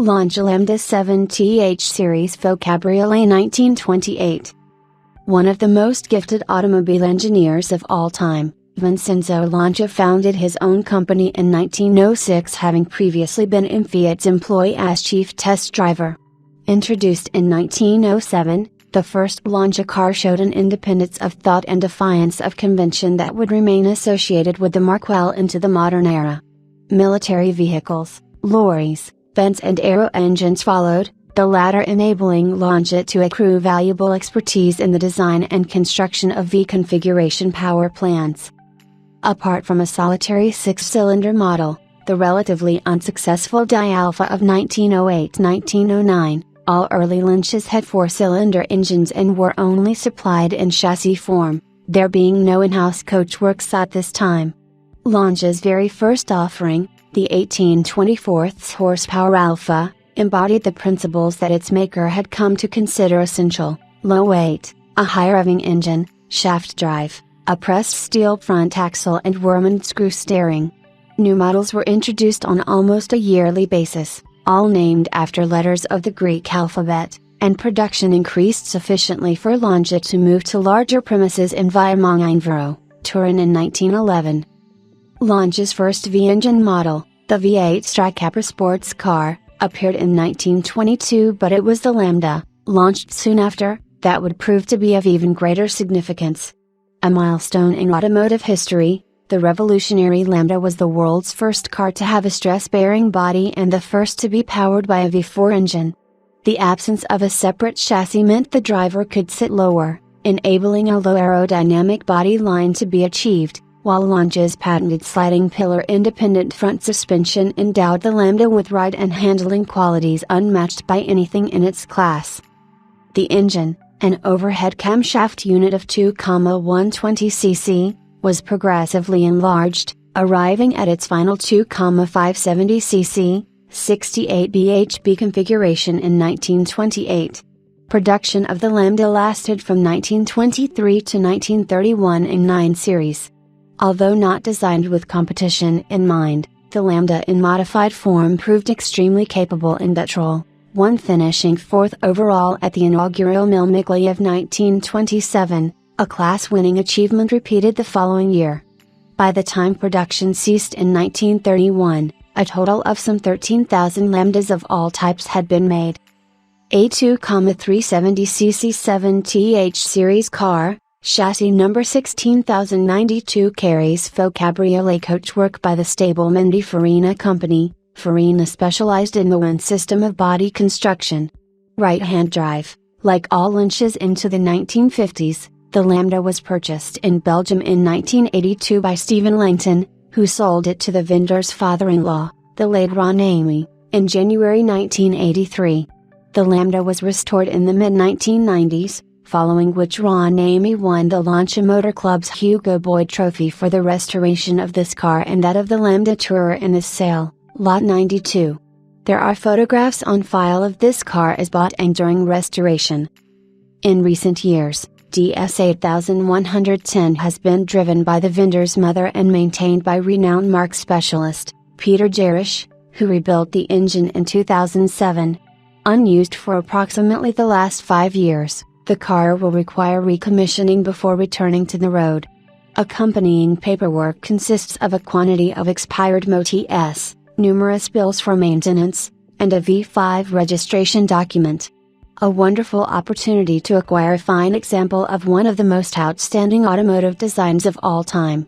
Lancia Lambda 7th Series Faux Cabriolet 1928. One of the most gifted automobile engineers of all time, Vincenzo Lancia founded his own company in 1906, having previously been in Fiat's employ as chief test driver. Introduced in 1907, the first Lancia car showed an independence of thought and defiance of convention that would remain associated with the marque well into the modern era. Military vehicles, lorries, Benz and Aero engines followed, the latter enabling Lancia to accrue valuable expertise in the design and construction of V-configuration power plants. Apart from a solitary six-cylinder model, the relatively unsuccessful Di-Alpha of 1908-1909, all early Lancias had four-cylinder engines and were only supplied in chassis form, there being no in-house coachworks at this time. Lancia's very first offering, the 1824 horsepower Alpha, embodied the principles that its maker had come to consider essential: low weight, a high-revving engine, shaft drive, a pressed steel front axle and Wermund screw steering. New models were introduced on almost a yearly basis, all named after letters of the Greek alphabet, and production increased sufficiently for Lancia to move to larger premises in Via Monginevro, Turin in 1911. Lancia's first V-engine model, the V8 Stricapper sports car, appeared in 1922, but it was the Lambda, launched soon after, that would prove to be of even greater significance. A milestone in automotive history, the revolutionary Lambda was the world's first car to have a stress-bearing body and the first to be powered by a V4 engine. The absence of a separate chassis meant the driver could sit lower, enabling a low aerodynamic body line to be achieved, while Lancia's patented sliding pillar independent front suspension endowed the Lambda with ride and handling qualities unmatched by anything in its class. The engine, an overhead camshaft unit of 2,120 cc, was progressively enlarged, arriving at its final 2,570 cc, 68 bhp configuration in 1928. Production of the Lambda lasted from 1923 to 1931 in 9 series. Although not designed with competition in mind, the Lambda in modified form proved extremely capable in petrol, one finishing 4th overall at the inaugural Mille Miglia of 1927, a class-winning achievement repeated the following year. By the time production ceased in 1931, a total of some 13,000 Lambdas of all types had been made. A 2,370cc 7th series car, chassis number 16092, carries Faux Cabriolet coachwork by the stableman Di Farina Company. Farina specialized in the one system of body construction. Right-hand drive. Like all Lancias into the 1950s, the Lambda was purchased in Belgium in 1982 by Stephen Langton, who sold it to the vendor's father-in-law, the late Ron Amy, in January 1983. The Lambda was restored in the mid-1990s, following which Ron Amy won the Lancia Motor Club's Hugo Boyd Trophy for the restoration of this car and that of the Lambda Tourer in this sale, Lot 92. There are photographs on file of this car as bought and during restoration. In recent years, DS 8110 has been driven by the vendor's mother and maintained by renowned marque specialist, Peter Jarisch, who rebuilt the engine in 2007. Unused for approximately the last 5 years, the car will require recommissioning before returning to the road. Accompanying paperwork consists of a quantity of expired MOTS, numerous bills for maintenance, and a V5 registration document. A wonderful opportunity to acquire a fine example of one of the most outstanding automotive designs of all time.